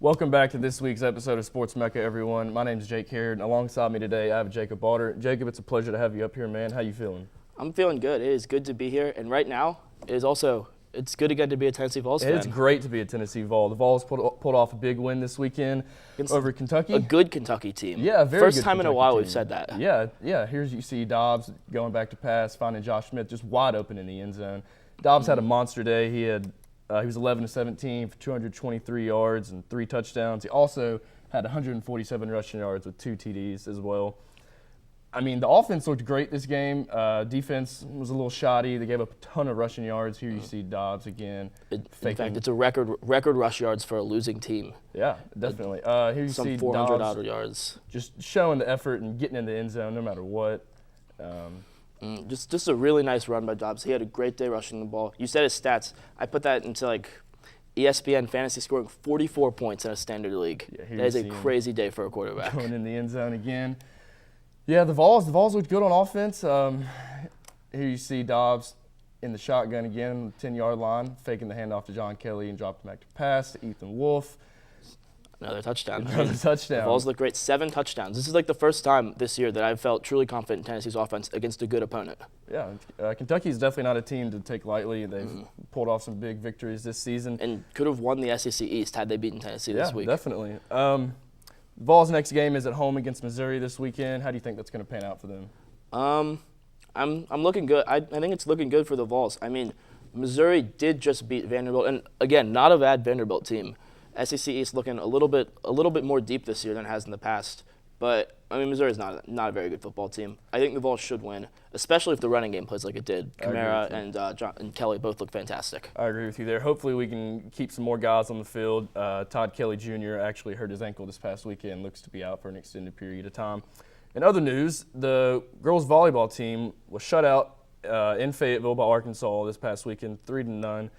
Welcome back to this week's episode of Sports Mecca, everyone. My name is Jake Harrod, and alongside me today, I have Jacob Balder. Jacob, it's a pleasure to have you up here, man. How you feeling? I'm feeling good. It is good to be here, and right now, it's good again to be a Tennessee Vols fan. It's great to be a Tennessee Vol. The Vols pulled off a big win this weekend over Kentucky. A good Kentucky team. Yeah, very First good time in a Kentucky while team. we've said that. Yeah. Here's you see Dobbs going back to pass, finding Josh Smith just wide open in the end zone. Dobbs had a monster day. He was 11 of 17 for 223 yards and 3 touchdowns. He also had 147 rushing yards with 2 TDs as well. I mean, the offense looked great this game. Defense was a little shoddy. They gave up a ton of rushing yards. Here you see Dobbs again. In fact, it's a record rush yards for a losing team. Yeah, definitely. Here you see Some 400 Dobbs yards. just showing the effort and getting in the end zone no matter what. Just a really nice run by Dobbs. He had a great day rushing the ball. You said his stats. I put that into ESPN fantasy, scoring 44 points in a standard league. Yeah, that is a crazy day for a quarterback. Going in the end zone again. Yeah, the Vols looked good on offense. Here you see Dobbs in the shotgun again, 10-yard line, faking the handoff to John Kelly and dropping back to pass to Ethan Wolf. Another touchdown. Touchdown. The Vols look great. 7 touchdowns. This is the first time this year that I've felt truly confident in Tennessee's offense against a good opponent. Yeah, Kentucky's definitely not a team to take lightly. They've pulled off some big victories this season. And could have won the SEC East had they beaten Tennessee this week. Yeah, definitely. Vols' next game is at home against Missouri this weekend. How do you think that's going to pan out for them? I'm looking good. I think it's looking good for the Vols. I mean, Missouri did just beat Vanderbilt, and again, not a bad Vanderbilt team. SEC East looking a little bit more deep this year than it has in the past. But I mean, Missouri's not a very good football team. I think the Vols should win, especially if the running game plays like it did. Kamara and Kelly both look fantastic. I agree with you there. Hopefully we can keep some more guys on the field. Todd Kelly Jr. actually hurt his ankle this past weekend, looks to be out for an extended period of time. In other news, the girls volleyball team was shut out in Fayetteville by Arkansas this past weekend, 3-0.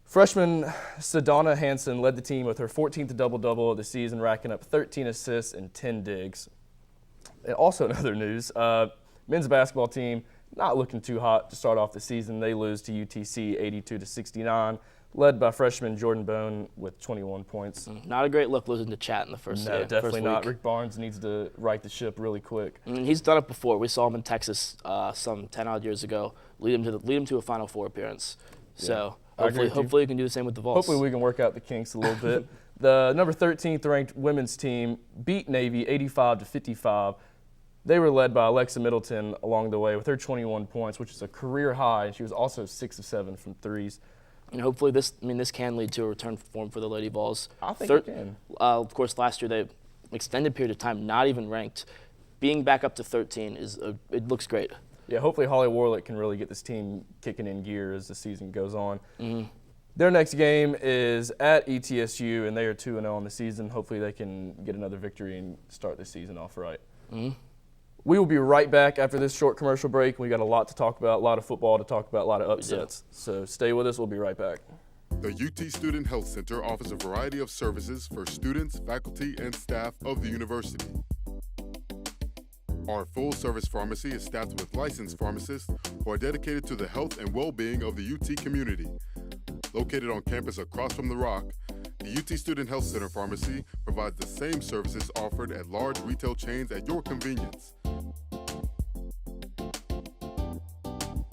Freshman Sedona Hansen led the team with her 14th double-double of the season, racking up 13 assists and 10 digs. And also in other news, men's basketball team not looking too hot to start off the season. They lose to UTC 82-69, led by freshman Jordan Bone with 21 points. Not a great look losing to Chat in the first No, definitely not. Week. Rick Barnes needs to right the ship really quick. He's done it before. We saw him in Texas some 10-odd years ago, lead him to a Final Four appearance. So. Hopefully you can do the same with the Vols. Hopefully we can work out the kinks a little bit. The number 13th ranked women's team beat Navy 85-55. They were led by Alexa Middleton along the way with her 21 points, which is a career high. She was also 6 of 7 from threes. And hopefully this can lead to a return form for the Lady Vols. I think it can. Of course, last year they extended period of time not even ranked. Being back up to 13 it looks great. Yeah, hopefully Holly Warlick can really get this team kicking in gear as the season goes on. Their next game is at ETSU, and they are 2-0 on the season. Hopefully they can get another victory and start the season off right. We will be right back after this short commercial break. We got a lot to talk about, a lot of football to talk about, a lot of upsets. So stay with us. We'll be right back. The UT Student Health Center offers a variety of services for students, faculty, and staff of the university. Our full-service pharmacy is staffed with licensed pharmacists who are dedicated to the health and well-being of the UT community. Located on campus across from The Rock, the UT Student Health Center Pharmacy provides the same services offered at large retail chains at your convenience.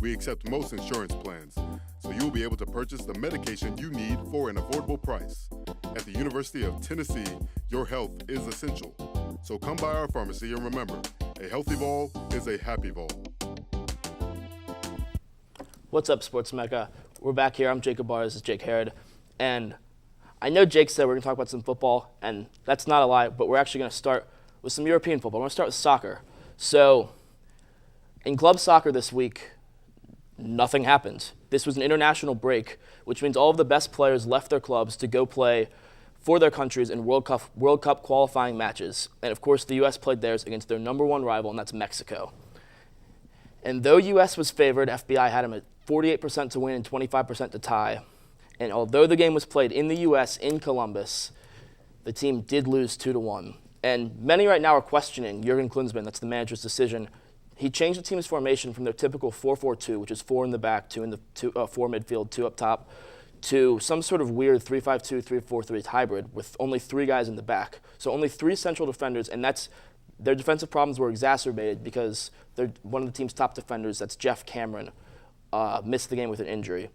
We accept most insurance plans, so you will be able to purchase the medication you need for an affordable price. At the University of Tennessee, your health is essential. So come by our pharmacy and remember, a healthy Vol is a happy Vol. What's up, Sports Mecca? We're back here. I'm Jacob Barr. This is Jake Harrod. And I know Jake said we're going to talk about some football, and that's not a lie, but we're actually going to start with some European football. We're going to start with soccer. So in club soccer this week, nothing happened. This was an international break, which means all of the best players left their clubs to go play for their countries in World Cup qualifying matches. And of course, the U.S. played theirs against their number 1 rival, and that's Mexico. And though U.S. was favored, FBI had them at 48% to win and 25% to tie. And although the game was played in the U.S. in Columbus, the team did lose 2-1. And many right now are questioning Jurgen Klinsmann, that's the manager's decision. He changed the team's formation from their typical 4-4-2, which is 4 in the back, 4 midfield, 2 up top, to some sort of weird 3-5-2, 3-4-3 hybrid with only 3 guys in the back. So only 3 central defenders, and their defensive problems were exacerbated because one of the team's top defenders, that's Jeff Cameron, missed the game with an injury.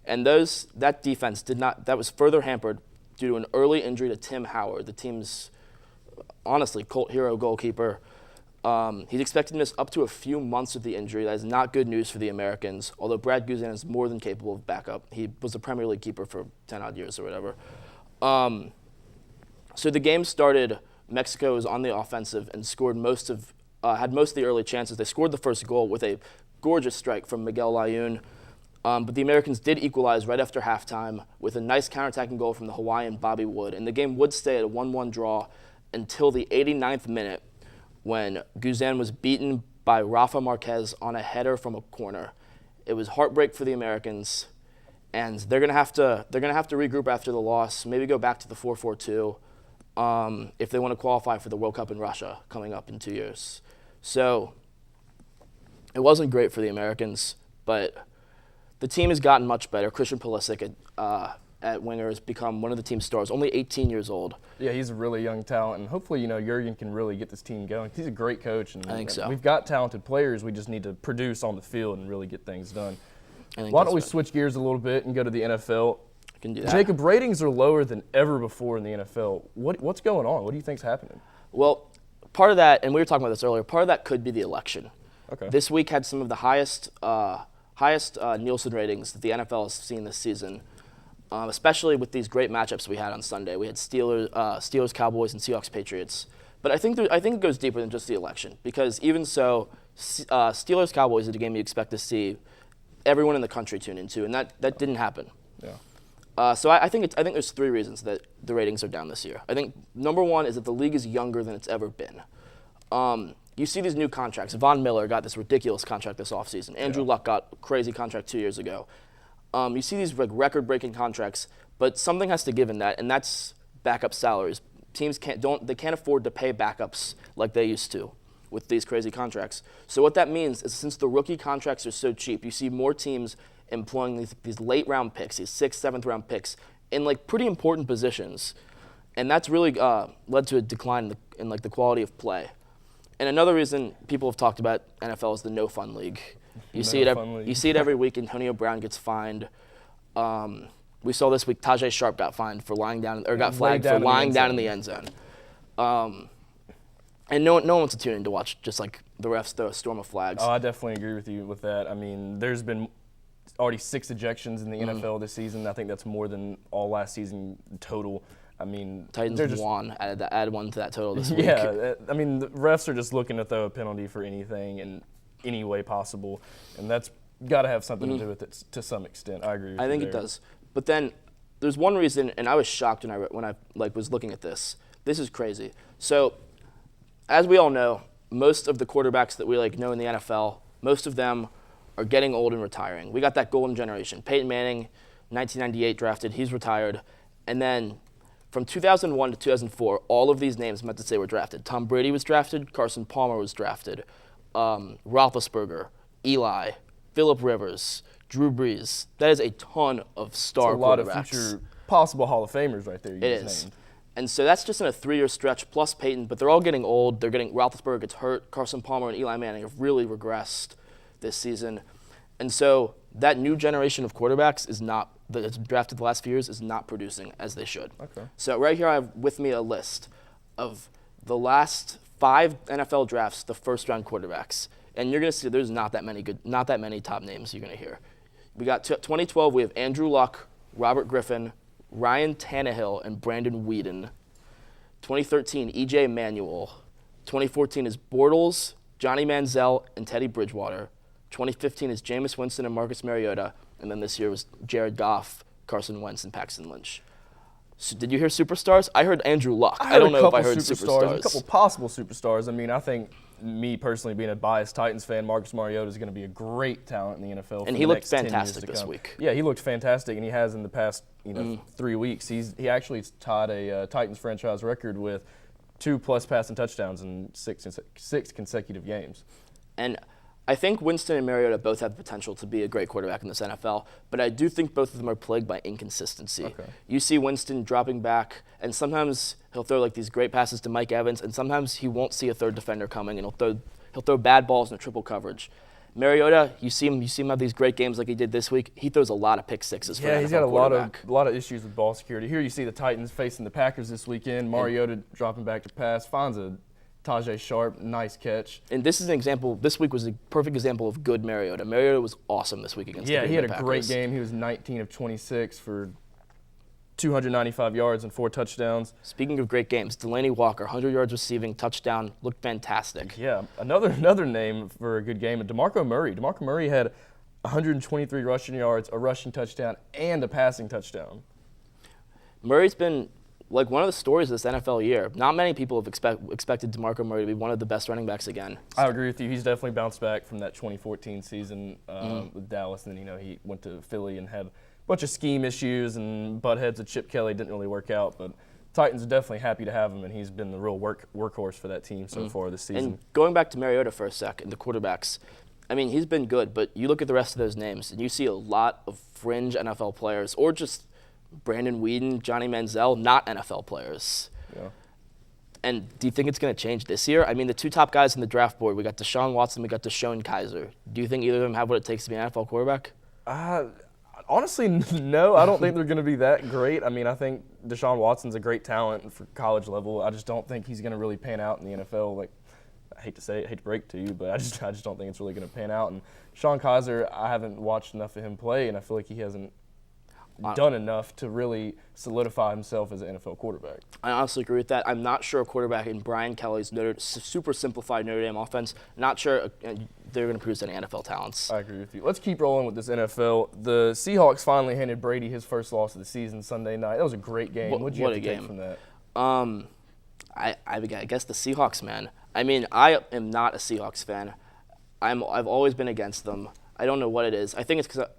And that defense that was further hampered due to an early injury to Tim Howard, the team's, honestly, cult hero goalkeeper. He's expected to miss up to a few months with the injury. That is not good news for the Americans, although Brad Guzan is more than capable of backup. He was a Premier League keeper for 10-odd years or whatever. So the game started, Mexico was on the offensive and had most of the early chances. They scored the first goal with a gorgeous strike from Miguel Layun. But the Americans did equalize right after halftime with a nice counterattacking goal from the Hawaiian Bobby Wood. And the game would stay at a 1-1 draw until the 89th minute when Guzan was beaten by Rafa Marquez on a header from a corner. It was heartbreak for the Americans, and they're gonna have to regroup after the loss, maybe go back to the 4-4-2 if they want to qualify for the World Cup in Russia coming up in 2 years. So it wasn't great for the Americans, but the team has gotten much better. Christian Pulisic at winger has become one of the team's stars, only 18 years old. Yeah, he's a really young talent, and hopefully, Jurgen can really get this team going. He's a great coach, and I think so. We've got talented players. We just need to produce on the field and really get things done. Why don't we switch gears a little bit and go to the NFL? I can do that. Jacob, ratings are lower than ever before in the NFL. What's going on? What do you think's happening? Well, part of that, and we were talking about this earlier, part of that could be the election. Okay. This week had some of the highest Nielsen ratings that the NFL has seen this season, especially with these great matchups we had on Sunday. We had Steelers, Cowboys, and Seahawks, Patriots. But I think it goes deeper than just the election, because even so, Steelers, Cowboys is a game you expect to see everyone in the country tune into, and that didn't happen. Yeah. So I think there's 3 reasons that the ratings are down this year. I think number 1 is that the league is younger than it's ever been. You see these new contracts. Von Miller got this ridiculous contract this offseason. Andrew Luck got a crazy contract 2 years ago. You see these record-breaking contracts, but something has to give in that, and that's backup salaries. Teams can't afford to pay backups like they used to with these crazy contracts. So what that means is, since the rookie contracts are so cheap, you see more teams employing these late-round picks, these 6th, 7th-round picks in pretty important positions, and that's really led to a decline in the quality of play. And another reason people have talked about NFL is the no-fun league. You see it every week. Antonio Brown gets fined. We saw this week Tajay Sharp got fined for got flagged for lying down in the end zone. And no one wants to tune in to watch just the refs throw a storm of flags. Oh, I definitely agree with you with that. I mean, there's been already 6 ejections in the NFL this season. I think that's more than all last season total. I mean, Titans won, added one to that total this week. Yeah, I mean, the refs are just looking to throw a penalty for anything in any way possible, and that's got to have something to do with it to some extent. I agree with you. I think it does. But then there's one reason, and I was shocked when I was looking at this. This is crazy. So, as we all know, most of the quarterbacks that we know in the NFL, most of them are getting old and retiring. We got that golden generation. Peyton Manning, 1998 drafted, he's retired. And then from 2001 to 2004, all of these names meant to say were drafted. Tom Brady was drafted. Carson Palmer was drafted. Roethlisberger, Eli, Phillip Rivers, Drew Brees. That is a ton of star quarterbacks. A lot of future possible Hall of Famers right there. It is. And so that's just in a 3-year stretch, plus Peyton, but they're all getting old. Roethlisberger gets hurt. Carson Palmer and Eli Manning have really regressed this season. And so that new generation of quarterbacks that's drafted the last few years is not producing as they should. Okay. So right here I have with me a list of the last 5 NFL drafts, the first-round quarterbacks. And you're going to see there's not that many top names you're going to hear. We got 2012, we have Andrew Luck, Robert Griffin, Ryan Tannehill, and Brandon Weeden. 2013, E.J. Manuel. 2014 is Bortles, Johnny Manziel, and Teddy Bridgewater. 2015 is Jameis Winston and Marcus Mariota. And then this year was Jared Goff, Carson Wentz, and Paxton Lynch. So did you hear superstars? I heard Andrew Luck. I don't know if I heard superstars. A couple possible superstars. I mean, I think me personally, being a biased Titans fan, Marcus Mariota is going to be a great talent in the NFL. And he looked fantastic this week. Yeah, he looked fantastic, and he has in the past 3 weeks. He actually tied a Titans franchise record with 2+ passing touchdowns in six consecutive games. And I think Winston and Mariota both have the potential to be a great quarterback in this NFL, but I do think both of them are plagued by inconsistency. Okay. You see Winston dropping back, and sometimes he'll throw like these great passes to Mike Evans, and sometimes he won't see a third defender coming, and he'll throw bad balls in a triple coverage. Mariota, you see him have these great games like he did this week. He throws a lot of pick sixes for an NFL he's got a quarterback. lot of issues with ball security. Here you see the Titans facing the Packers this weekend. Mariota dropping back to pass, finds a Tajay Sharp, nice catch. And this is an example. This week was a perfect example of good Mariota. Mariota was awesome this week against the Green He had Bay a great Packers. game. He was 19 of 26 for 295 yards and 4 touchdowns. Speaking of great games, Delaney Walker, 100 yards receiving, touchdown, looked fantastic. Yeah, another name for a good game. DeMarco Murray. DeMarco Murray had 123 rushing yards, a rushing touchdown, and a passing touchdown. Murray's been like one of the stories of this NFL year. Not many people have expected DeMarco Murray to be one of the best running backs again. I agree with you. He's definitely bounced back from that 2014 season with Dallas. And then, he went to Philly and had a bunch of scheme issues and butt heads with Chip Kelly. Didn't really work out. But Titans are definitely happy to have him, and he's been the real workhorse for that team so far this season. And going back to Mariota for a sec and the quarterbacks, I mean, he's been good, but you look at the rest of those names, and you see a lot of fringe NFL players, or just Brandon Weeden, Johnny Manziel, not NFL players. Yeah. And do you think it's going to change this year? I mean, the two top guys in the draft board, we got Deshaun Watson, we got Deshaun Kaiser. Do you think either of them have what it takes to be an NFL quarterback? Honestly, no. I don't think they're going to be that great. I mean, I think Deshaun Watson's a great talent for college level. I just don't think he's going to really pan out in the NFL. Like, I hate to say it, hate to break it to you, but I just don't think it's really going to pan out. And Deshaun Kaiser, I haven't watched enough of him play, and I feel like he hasn't done enough to really solidify himself as an NFL quarterback. I honestly agree with that. I'm not sure a quarterback in Brian Kelly's super simplified Notre Dame offense, not sure they're going to produce any NFL talents. I agree with you. Let's keep rolling with this NFL. The Seahawks finally handed Brady his first loss of the season Sunday night. That was a great game. What did you have to take from that? I guess the Seahawks, man. I mean, I am not a Seahawks fan. I've always been against them. I don't know what it is. I think it's because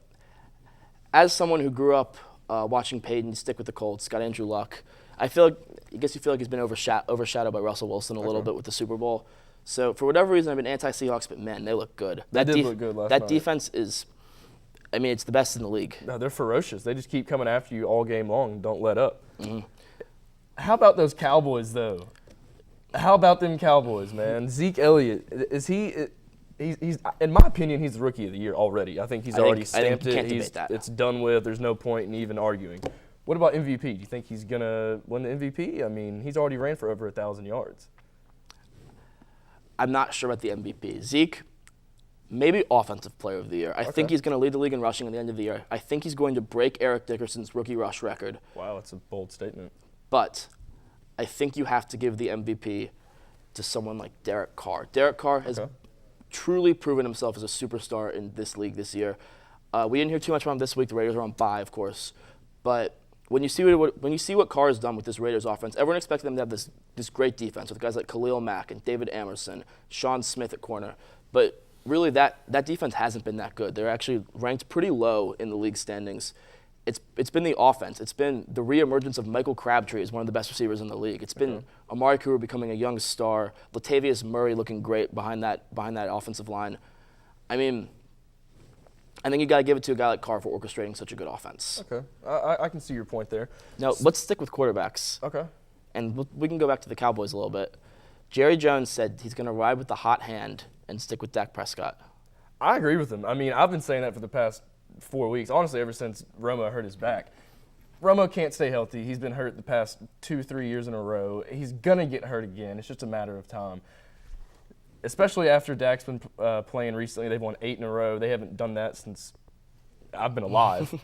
as someone who grew up watching Peyton stick with the Colts, got Andrew Luck, I guess you feel like he's been overshadowed by Russell Wilson a little bit with the Super Bowl. So for whatever reason, I've been anti-Seahawks, but man, they look good. They did look good last night. That defense is, I mean, it's the best in the league. No, they're ferocious. They just keep coming after you all game long and don't let up. How about those Cowboys, though? How about them Cowboys, man? Zeke Elliott, is he? He's in my opinion, he's the rookie of the year already. I think he's already stamped it. It's done with. There's no point in even arguing. What about MVP? Do you think he's gonna win the MVP? I mean, he's already ran for over 1,000 yards. I'm not sure about the MVP. Zeke, maybe Offensive Player of the Year. I think he's going to lead the league in rushing at the end of the year. I think he's going to break Eric Dickerson's rookie rush record. Wow, that's a bold statement. But I think you have to give the MVP to someone like Derek Carr. Derek Carr has truly proven himself as a superstar in this league this year. We didn't hear too much about him this week. The Raiders are on bye, of course. But when you see what Carr has done with this Raiders offense, everyone expected them to have this great defense with guys like Khalil Mack and David Amerson, Sean Smith at corner. But really, that defense hasn't been that good. They're actually ranked pretty low in the league standings. It's been the offense. It's been the reemergence of Michael Crabtree as one of the best receivers in the league. It's been Amari Cooper becoming a young star, Latavius Murray looking great behind that offensive line. I mean, I think you got to give it to a guy like Carr for orchestrating such a good offense. Okay, I can see your point there. Now, let's stick with quarterbacks. Okay. And we can go back to the Cowboys a little bit. Jerry Jones said he's going to ride with the hot hand and stick with Dak Prescott. I agree with him. I mean, I've been saying that for the past 4 weeks, honestly, ever since Romo hurt his back. Romo can't stay healthy. He's been hurt the past 2-3 years in a row. He's going to get hurt again. It's just a matter of time. Especially after Dak's been playing recently. They've won 8 in a row. They haven't done that since I've been alive.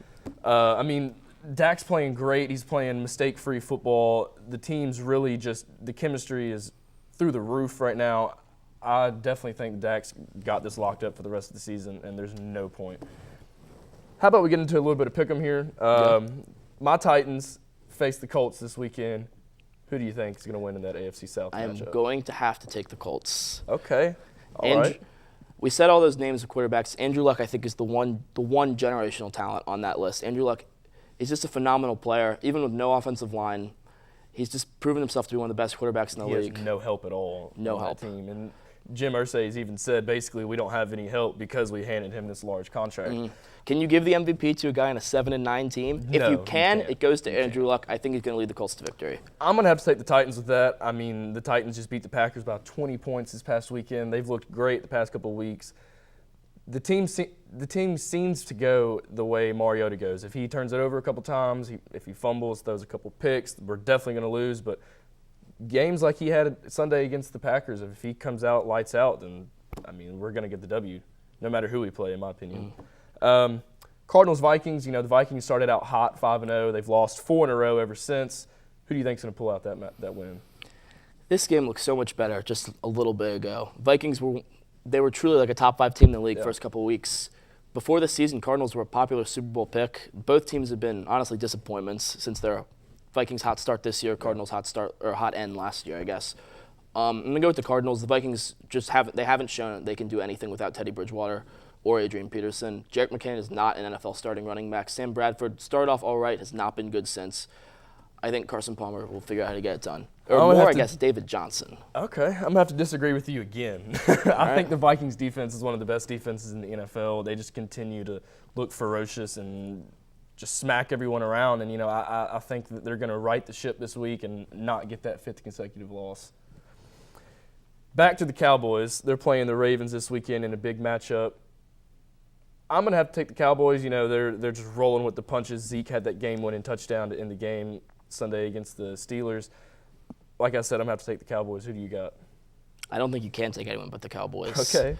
I mean, Dak's playing great. He's playing mistake-free football. The team's really the chemistry is through the roof right now. I definitely think Dak's got this locked up for the rest of the season, and there's no point. How about we get into a little bit of pick'em here? My Titans face the Colts this weekend. Who do you think is going to win in that AFC South matchup? I'm going to have to take the Colts. Okay. All right. We said all those names of quarterbacks. Andrew Luck, I think, is the one generational talent on that list. Andrew Luck is just a phenomenal player, even with no offensive line. He's just proven himself to be one of the best quarterbacks in the league. He has no help at all. No on help. That team. And Jim Irsay's even said basically we don't have any help because we handed him this large contract. Can you give the MVP to a guy in a 7-9 team? No, if you can, can't. it goes to Andrew Luck. I think he's going to lead the Colts to victory. I'm going to have to take the Titans with that. I mean, the Titans just beat the Packers by 20 points this past weekend. They've looked great the past couple of weeks. The team seems to go the way Mariota goes. If he turns it over a couple times, if he fumbles, throws a couple picks, we're definitely going to lose. But games like he had Sunday against the Packers, if he comes out lights out, then, I mean, we're going to get the W, no matter who we play, in my opinion. Cardinals-Vikings, the Vikings started out hot, 5-0. They've lost 4 in a row ever since. Who do you think's going to pull out that win? This game looks so much better just a little bit ago. Vikings were truly like a top 5 team in the league first couple of weeks. Before the season, Cardinals were a popular Super Bowl pick. Both teams have been, honestly, disappointments since their Vikings hot start this year, Cardinals hot end last year, I guess. I'm going to go with the Cardinals. The Vikings haven't shown they can do anything without Teddy Bridgewater or Adrian Peterson. Jerick McKinnon is not an NFL starting running back. Sam Bradford started off all right, has not been good since. I think Carson Palmer will figure out how to get it done. Or more, I guess, David Johnson. Okay, I'm going to have to disagree with you again. I think the Vikings defense is one of the best defenses in the NFL. They just continue to look ferocious and just smack everyone around. And, I think that they're going to right the ship this week and not get that 5th consecutive loss. Back to the Cowboys. They're playing the Ravens this weekend in a big matchup. I'm going to have to take the Cowboys. They're just rolling with the punches. Zeke had that game-winning touchdown to end the game Sunday against the Steelers. Like I said, I'm going to have to take the Cowboys. Who do you got? I don't think you can take anyone but the Cowboys. Okay.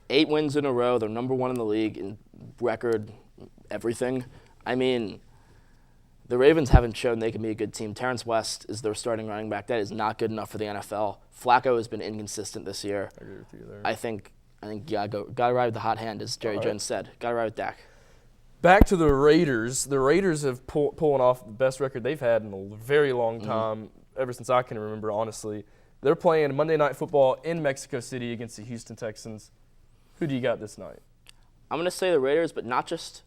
8 wins in a row. They're number 1 in the league in record, everything. I mean, the Ravens haven't shown they can be a good team. Terrence West is their starting running back. That is not good enough for the NFL. Flacco has been inconsistent this year. I agree with you there. I think you gotta ride with the hot hand, as Jerry Jones said. Gotta ride with Dak. Back to the Raiders. The Raiders have pulling off the best record they've had in a very long time, ever since I can remember, honestly. They're playing Monday Night Football in Mexico City against the Houston Texans. Who do you got this night? I'm going to say the Raiders, but not just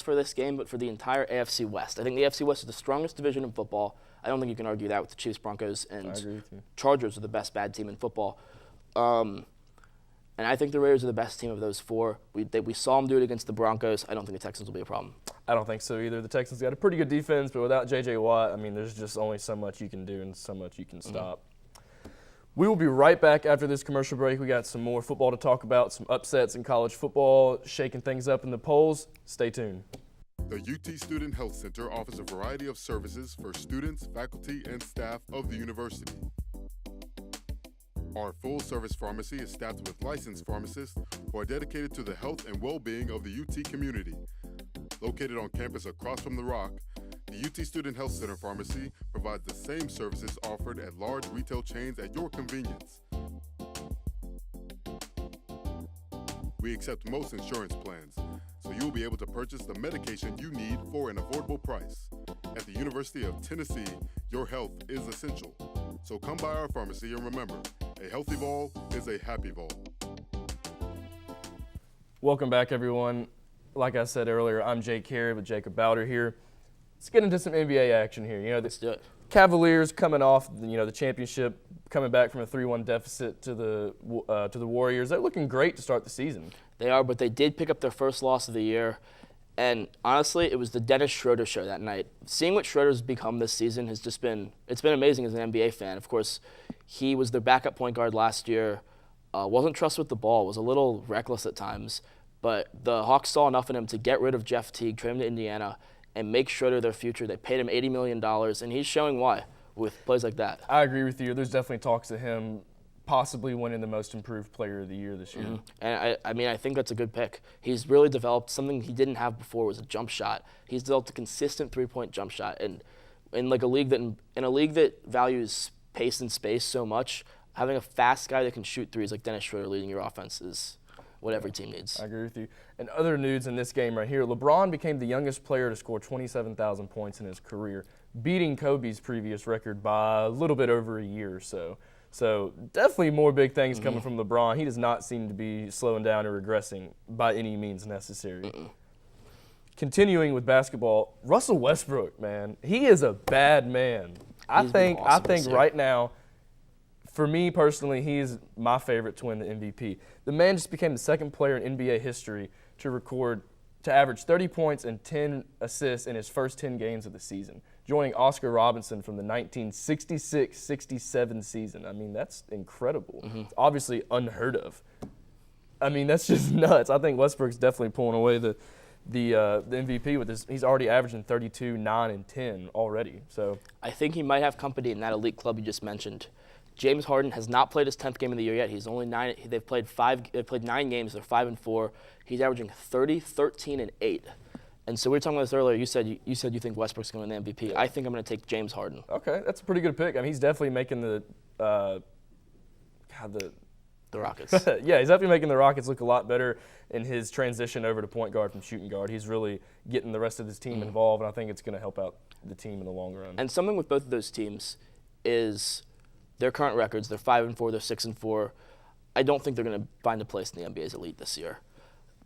for this game, but for the entire AFC West. I think the AFC West is the strongest division in football. I don't think you can argue that with the Chiefs, Broncos, and I agree with you. Chargers are the best bad team in football. And I think the Raiders are the best team of those 4. We saw them do it against the Broncos. I don't think the Texans will be a problem. I don't think so either. The Texans got a pretty good defense, but without J.J. Watt, I mean, there's just only so much you can do and so much you can stop. We will be right back after this commercial break. We got some more football to talk about, some upsets in college football, shaking things up in the polls. Stay tuned. The UT Student Health Center offers a variety of services for students, faculty, and staff of the university. Our full-service pharmacy is staffed with licensed pharmacists who are dedicated to the health and well-being of the UT community. Located on campus across from the Rock, the UT Student Health Center Pharmacy provides the same services offered at large retail chains at your convenience. We accept most insurance plans, so you'll be able to purchase the medication you need for an affordable price. At the University of Tennessee, your health is essential. So come by our pharmacy and remember, a healthy ball is a happy ball. Welcome back, everyone. Like I said earlier, I'm Jake Carey with Jacob Bowder here. Let's get into some NBA action here. Let's do it. Cavaliers coming off, the championship, coming back from a 3-1 deficit to the Warriors. They're looking great to start the season. They are, but they did pick up their first loss of the year. And honestly, it was the Dennis Schroeder show that night. Seeing what Schroeder's become this season has just been amazing as an NBA fan. Of course, he was their backup point guard last year, wasn't trusted with the ball, was a little reckless at times. But the Hawks saw enough in him to get rid of Jeff Teague, trade him to Indiana, and make Schroeder their future. They paid him $80 million, and he's showing why with plays like that. I agree with you. There's definitely talks of him possibly winning the most improved player of the year this year. And I think that's a good pick. He's really developed something he didn't have before, was a jump shot. He's developed a consistent 3-point jump shot. And in a league that values pace and space so much, having a fast guy that can shoot threes like Dennis Schroeder leading your offense is what every team needs. I agree with you. And other news in this game right here, LeBron became the youngest player to score 27,000 points in his career, beating Kobe's previous record by a little bit over a year or so. So definitely more big things coming from LeBron. He does not seem to be slowing down or regressing by any means necessary. Continuing with basketball, Russell Westbrook, man, he is a bad man. I think awesome right now, For me personally, he's my favorite to win the MVP. The man just became the second player in NBA history to average 30 points and 10 assists in his first 10 games of the season, joining Oscar Robertson from the 1966-67 season. I mean, that's incredible. It's obviously unheard of. I mean, that's just nuts. I think Westbrook's definitely pulling away the MVP with this. He's already averaging 32, 9, and 10 already. So I think he might have company in that elite club you just mentioned. James Harden has not played his 10th game of the year yet. He's only 9. They've played 9 games. They're 5-4. He's averaging 30, 13, and 8. And so we were talking about this earlier. You said you think Westbrook's going to win the MVP. I think I'm going to take James Harden. Okay, that's a pretty good pick. I mean, he's definitely making the Rockets. Yeah, he's definitely making the Rockets look a lot better in his transition over to point guard from shooting guard. He's really getting the rest of his team involved, and I think it's going to help out the team in the long run. And something with both of those teams is their current records. They're 5-4. They're 6-4. I don't think they're going to find a place in the NBA's elite this year.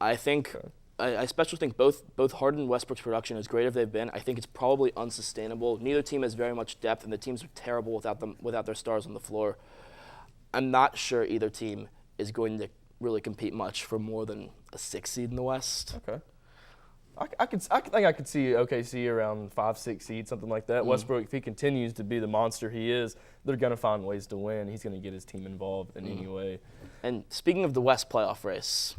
I think. Okay. I especially think both Harden and Westbrook's production, as great as they've been, I think it's probably unsustainable. Neither team has very much depth, and the teams are terrible without their stars on the floor. I'm not sure either team is going to really compete much for more than a 6 seed in the West. Okay. I think I could see OKC around 5-6 seed, something like that. Westbrook, if he continues to be the monster he is, they're going to find ways to win. He's going to get his team involved in any way. And speaking of the West playoff race,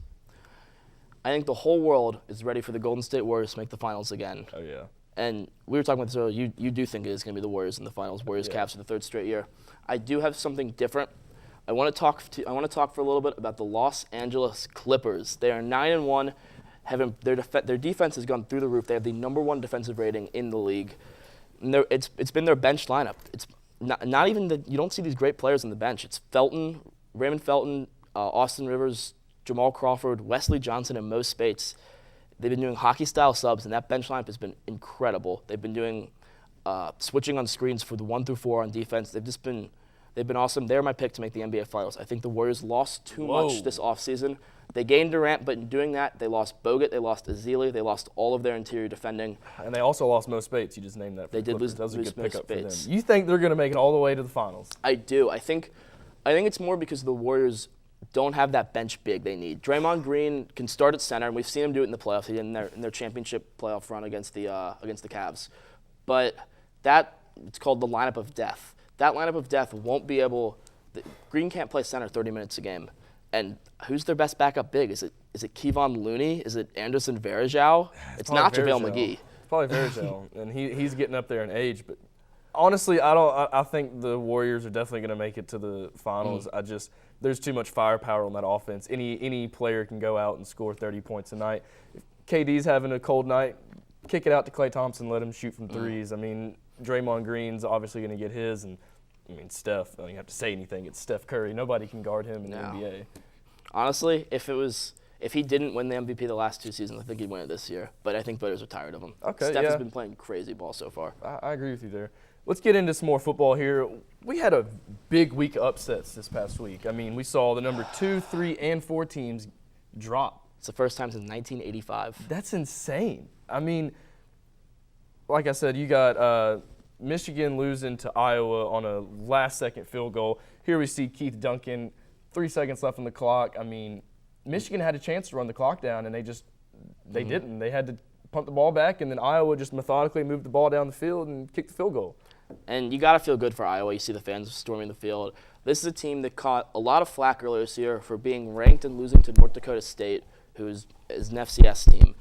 I think the whole world is ready for the Golden State Warriors to make the finals again. Oh, yeah. And we were talking about this earlier. You do think it is going to be the Warriors in the finals, Warriors-Cavs for the third straight year. I do have something different. I want to talk for a little bit about the Los Angeles Clippers. They are 9-1. Their defense has gone through the roof. They have the #1 defensive rating in the league. And it's been their bench lineup. It's not even you don't see these great players on the bench. It's Felton, Raymond Felton, Austin Rivers, Jamal Crawford, Wesley Johnson, and Mo Spates. They've been doing hockey-style subs, and that bench lineup has been incredible. They've been doing switching on screens for the 1 through 4 on defense. They've been awesome. They're my pick to make the NBA Finals. I think the Warriors lost too much this offseason. They gained Durant, but in doing that, they lost Bogut, they lost Ezeli, they lost all of their interior defending. And they also lost Mo Spates. You just named that. They did lose. That was a good pickup for them. Spates. You think they're going to make it all the way to the finals? I do. I think it's more because the Warriors don't have that bench big they need. Draymond Green can start at center, and we've seen him do it in the playoffs. He did in their championship playoff run against the Cavs. But it's called the lineup of death. That lineup of death won't be able. Green can't play center 30 minutes a game. And who's their best backup big? Is it Kevon Looney? Is it Anderson Varejao? It's not JaVale McGee. It's probably Varejao, and he's getting up there in age. But honestly, I think the Warriors are definitely going to make it to the finals. There's too much firepower on that offense. Any player can go out and score 30 points a night. If KD's having a cold night, kick it out to Klay Thompson, let him shoot from threes. I mean, Draymond Green's obviously going to get his, and I mean, Steph, I don't even have to say anything. It's Steph Curry. Nobody can guard him in the NBA. Honestly, if he didn't win the MVP the last 2 seasons, I think he'd win it this year. But I think voters are tired of him. Okay, Steph has been playing crazy ball so far. I agree with you there. Let's get into some more football here. We had a big week of upsets this past week. I mean, we saw the number 2, 3, and 4 teams drop. It's the first time since 1985. That's insane. I mean, like I said, you got Michigan losing to Iowa on a last-second field goal. Here we see Keith Duncan, 3 seconds left on the clock. I mean, Michigan had a chance to run the clock down, and they didn't. They had to pump the ball back, and then Iowa just methodically moved the ball down the field and kicked the field goal. And you got to feel good for Iowa. You see the fans storming the field. This is a team that caught a lot of flack earlier this year for being ranked and losing to North Dakota State, who is an FCS team.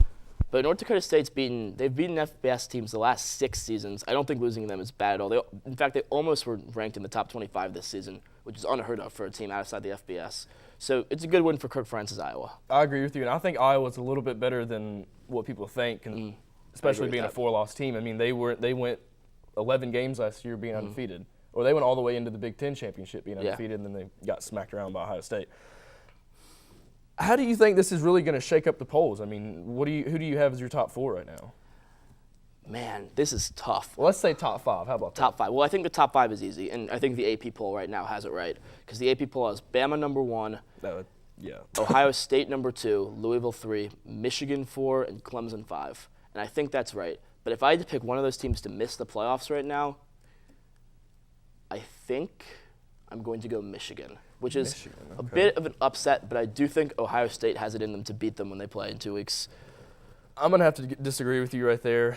But North Dakota State's they've beaten FBS teams the last 6 seasons. I don't think losing to them is bad at all. In fact, they almost were ranked in the top 25 this season, which is unheard of for a team outside the FBS. So it's a good win for Kirk Ferentz's Iowa. I agree with you, and I think Iowa's a little bit better than what people think, and especially being a 4-loss team. I mean, they went 11 games last year being undefeated, or they went all the way into the Big Ten championship being undefeated, and then they got smacked around by Ohio State. How do you think this is really going to shake up the polls? I mean, who do you have as your top 4 right now? Man, this is tough. Well, let's say top 5. How about top 5? Well, I think the top 5 is easy, and I think the AP poll right now has it right, because the AP poll has Bama number 1, Ohio State number 2, Louisville 3, Michigan 4, and Clemson 5. And I think that's right. But if I had to pick one of those teams to miss the playoffs right now, I think I'm going to go Michigan, which is Michigan, a okay. bit of an upset, but I do think Ohio State has it in them to beat them when they play in 2 weeks. I'm going to have to disagree with you right there.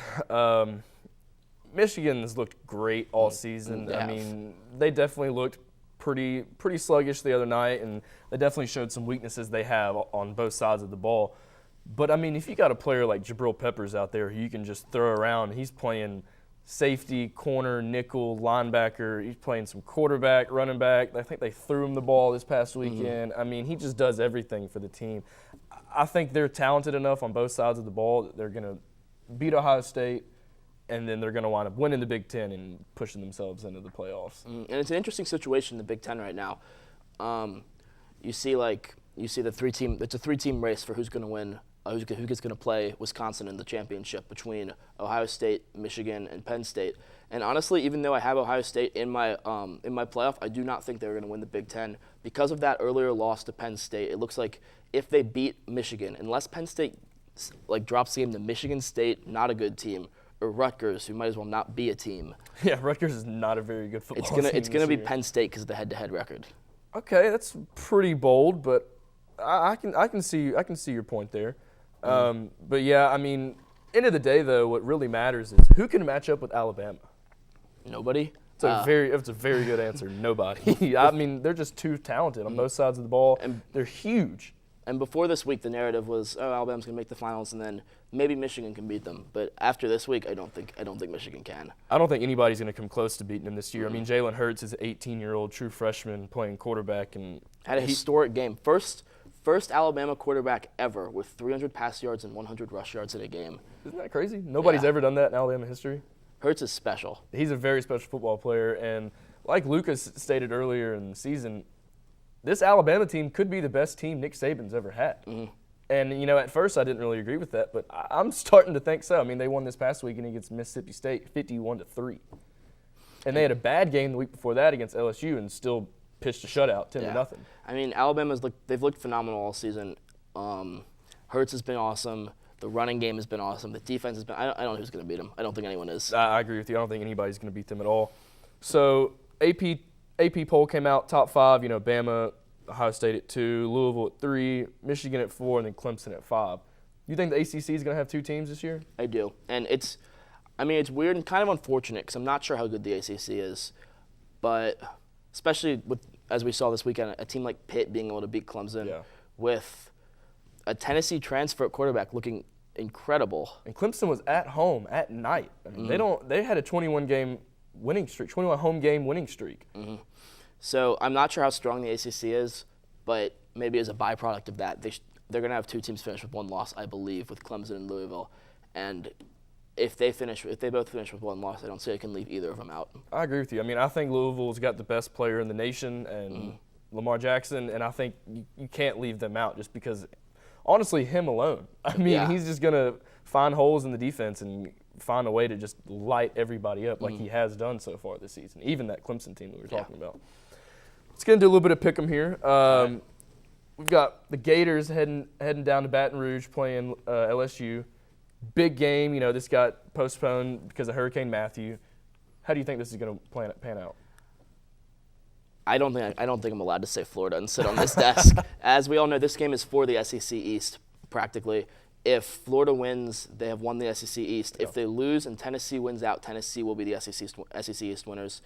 Michigan's looked great all season. They I have. mean, they definitely looked pretty sluggish the other night, and they definitely showed some weaknesses they have on both sides of the ball. But, I mean, if you got a player like Jabril Peppers out there who you can just throw around, he's playing safety, corner, nickel, linebacker. He's playing some quarterback, running back. I think they threw him the ball this past weekend. I mean, he just does everything for the team. I think they're talented enough on both sides of the ball that they're going to beat Ohio State, and then they're going to wind up winning the Big Ten and pushing themselves into the playoffs. And it's an interesting situation in the Big Ten right now. You see the three-team. It's a three-team race for who's going to win. Who's going to play Wisconsin in the championship between Ohio State, Michigan, and Penn State. And honestly, even though I have Ohio State in my playoff, I do not think they're going to win the Big Ten because of that earlier loss to Penn State. It looks like if they beat Michigan, unless Penn State drops the game to Michigan State, not a good team, or Rutgers, who might as well not be a team. Yeah, Rutgers is not a very good football team. It's gonna be this year. Penn State because of the head-to-head record. Okay, that's pretty bold, but I can see your point there. But yeah, I mean, end of the day though, what really matters is who can match up with Alabama. Nobody. It's a very good answer. Nobody. I mean, they're just too talented on both sides of the ball. And they're huge. And before this week, the narrative was, Alabama's gonna make the finals, and then maybe Michigan can beat them. But after this week, I don't think Michigan can. I don't think anybody's going to come close to beating them this year. I mean, Jalen Hurts is an 18-year-old true freshman playing quarterback, and Had a historic game. First Alabama quarterback ever with 300 pass yards and 100 rush yards in a game. Isn't that crazy? Nobody's Yeah. ever done that in Alabama history. Hurts is special. He's a very special football player, and like Lucas stated earlier in the season, this Alabama team could be the best team Nick Saban's ever had. And, you know, at first I didn't really agree with that, but I'm starting to think so. I mean, they won this past weekend against Mississippi State 51-3. And they had a bad game the week before that against LSU and still pitched a shutout, 10-0. I mean, they've looked phenomenal all season. Hurts has been awesome. The running game has been awesome. The defense has been. I don't know who's going to beat them. I don't think anyone is. I agree with you. I don't think anybody's going to beat them at all. So AP poll came out, top 5, you know, Bama, Ohio State at 2, Louisville at 3, Michigan at 4, and then Clemson at 5. You think the ACC is going to have 2 teams this year? I do. And it's weird and kind of unfortunate because I'm not sure how good the ACC is. But especially as we saw this weekend, a team like Pitt being able to beat Clemson with a Tennessee transfer at quarterback looking incredible. And Clemson was at home at night. I mean, they had a 21 home game winning streak. So I'm not sure how strong the ACC is, but maybe as a byproduct of that, they're going to have 2 teams finish with 1 loss, I believe, with Clemson and Louisville. And if they both finish with 1 loss, I don't see I can leave either of them out. I agree with you. I mean, I think Louisville's got the best player in the nation, and Lamar Jackson, and I think you can't leave them out just because, honestly, him alone. I mean, he's just going to find holes in the defense and find a way to just light everybody up like he has done so far this season, even that Clemson team that we were talking about. Let's get into a little bit of pick'em here. We've got the Gators heading down to Baton Rouge playing LSU. Big game. You know, this got postponed because of Hurricane Matthew. How do you think this is going to pan out? I don't think I'm allowed to say Florida and sit on this desk. As we all know, this game is for the SEC East practically. If Florida wins, they have won the SEC East. If they lose and Tennessee wins out, Tennessee will be the SEC East winners.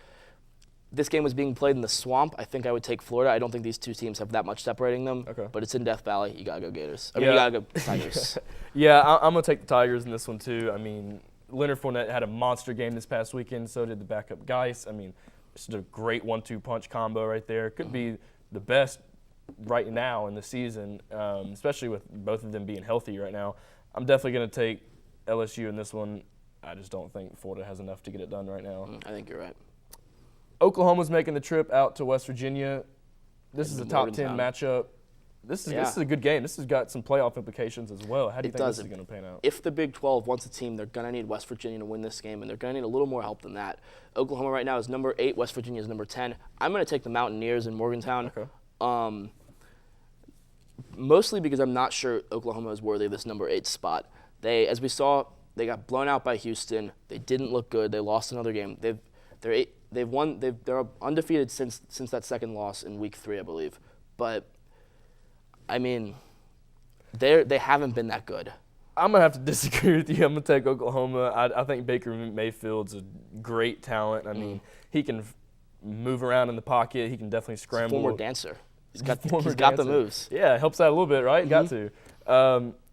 This game was being played in the Swamp. I think I would take Florida. I don't think these 2 teams have that much separating them. But it's in Death Valley. You gotta go Gators. You gotta go Tigers. I'm gonna take the Tigers in this one too. I mean, Leonard Fournette had a monster game this past weekend. So did the backup Geis. I mean, it's a great 1-2 punch combo right there. Could be the best right now in the season, especially with both of them being healthy right now. I'm definitely gonna take LSU in this one. I just don't think Florida has enough to get it done right now. I think you're right. Oklahoma's making the trip out to West Virginia. This is a top 10 matchup. This is a good game. This has got some playoff implications as well. How do you think this is going to pan out? If the Big 12 wants a team, they're going to need West Virginia to win this game, and they're going to need a little more help than that. Oklahoma right now is number 8. West Virginia is number 10. I'm going to take the Mountaineers in Morgantown. Okay. Mostly because I'm not sure Oklahoma is worthy of this number 8 spot. As we saw, they got blown out by Houston. They didn't look good. They lost another game. They're undefeated since that second loss in week 3, I believe. But I mean, they haven't been that good. I'm going to have to disagree with you. I'm going to take Oklahoma. I think Baker Mayfield's a great talent. I mean, he can move around in the pocket. He can definitely scramble. He's a former dancer. He's got the moves. Yeah, it helps out a little bit, right? Got to.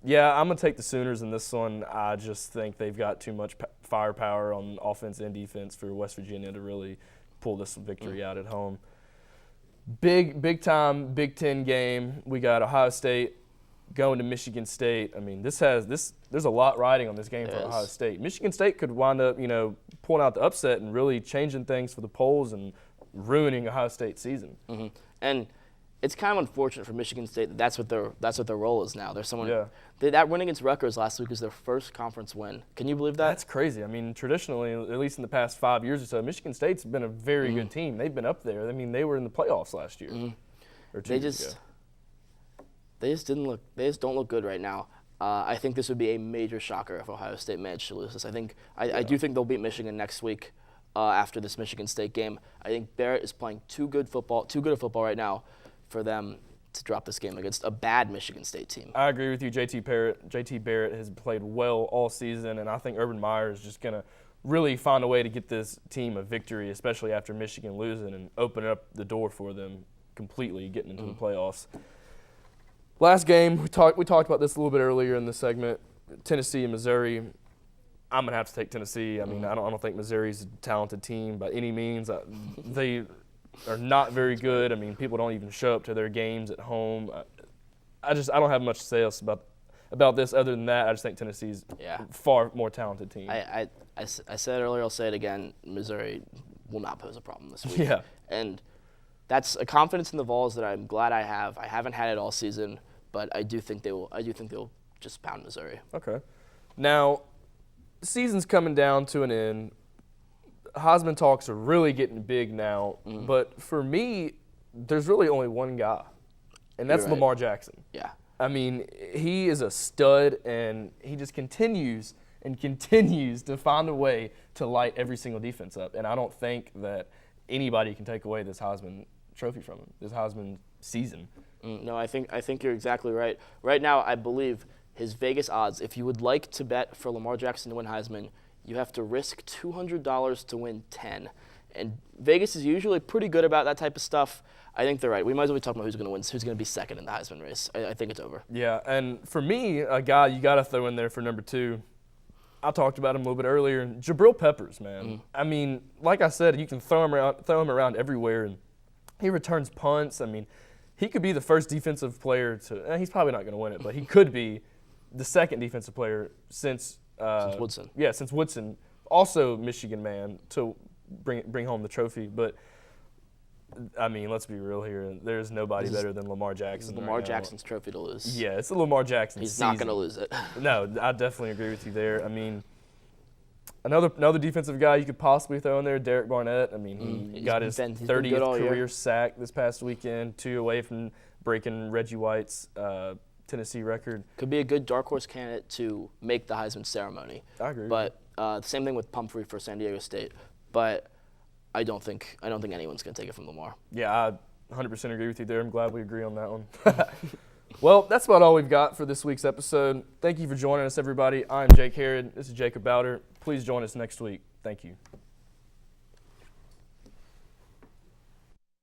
Yeah, I'm going to take the Sooners in this one. I just think they've got too much firepower on offense and defense for West Virginia to really pull this victory out at home. Big time Big Ten game. We got Ohio State going to Michigan State. I mean, there's a lot riding on this game for Ohio State. Michigan State could wind up, pulling out the upset and really changing things for the polls and ruining Ohio State's season. Mm-hmm. And it's kind of unfortunate for Michigan State that's what their role is now. There's someone that win against Rutgers last week was their first conference win. Can you believe that? That's crazy. I mean, traditionally, at least in the past 5 years or so, Michigan State's been a very good team. They've been up there. I mean, they were in the playoffs last year or 2 years ago. They just don't look good right now. I think this would be a major shocker if Ohio State managed to lose this. I do think they'll beat Michigan next week after this Michigan State game. I think Barrett is playing too good of football right now for them to drop this game against a bad Michigan State team. I agree with you. JT Barrett has played well all season, and I think Urban Meyer is just going to really find a way to get this team a victory, especially after Michigan losing, and open up the door for them completely getting into the playoffs. Last game, we talked about this a little bit earlier in the segment, Tennessee and Missouri. I'm going to have to take Tennessee. I mean, I don't think Missouri's a talented team by any means. They are not very good. I mean, people don't even show up to their games at home. I don't have much to say else about this other than that. I just think Tennessee's a far more talented team. I said it earlier, I'll say it again, Missouri will not pose a problem this week. Yeah. And that's a confidence in the Vols that I'm glad I have. I haven't had it all season, but I do think they'll just pound Missouri. Okay. Now, the season's coming down to an end. Heisman talks are really getting big now, but for me, there's really only one guy, and that's Lamar Jackson. Yeah. I mean, he is a stud, and he just continues to find a way to light every single defense up, and I don't think that anybody can take away this Heisman trophy from him, this Heisman season. No, I think you're exactly right. Right now, I believe his Vegas odds, if you would like to bet for Lamar Jackson to win Heisman, you have to risk $200 to win 10. And Vegas is usually pretty good about that type of stuff. I think they're right. We might as well be talking about who's going to win, who's going to be second in the Heisman race. I think it's over. Yeah, and for me, a guy you got to throw in there for number 2, I talked about him a little bit earlier, Jabril Peppers, man. I mean, like I said, you can throw him around everywhere, and he returns punts. I mean, he could be the first defensive player to – he's probably not going to win it, but he could be the second defensive player since Woodson. Yeah, since Woodson, also Michigan man, to bring home the trophy. But, I mean, let's be real here. There's nobody better than Lamar Jackson. It's Lamar Jackson's trophy to lose. Yeah, it's the Lamar Jackson He's season. not going to lose it. No, I definitely agree with you there. I mean, another defensive guy you could possibly throw in there, Derek Barnett. I mean, he got his 30th career sack this past weekend, 2 away from breaking Reggie White's Tennessee record. Could be a good dark horse candidate to make the Heisman ceremony. I agree. But the same thing with Pumphrey for San Diego State. But I don't think anyone's going to take it from Lamar. Yeah, I 100% agree with you there. I'm glad we agree on that one. Well, that's about all we've got for this week's episode. Thank you for joining us, everybody. I'm Jake Herod. This is Jacob Bowder. Please join us next week. Thank you.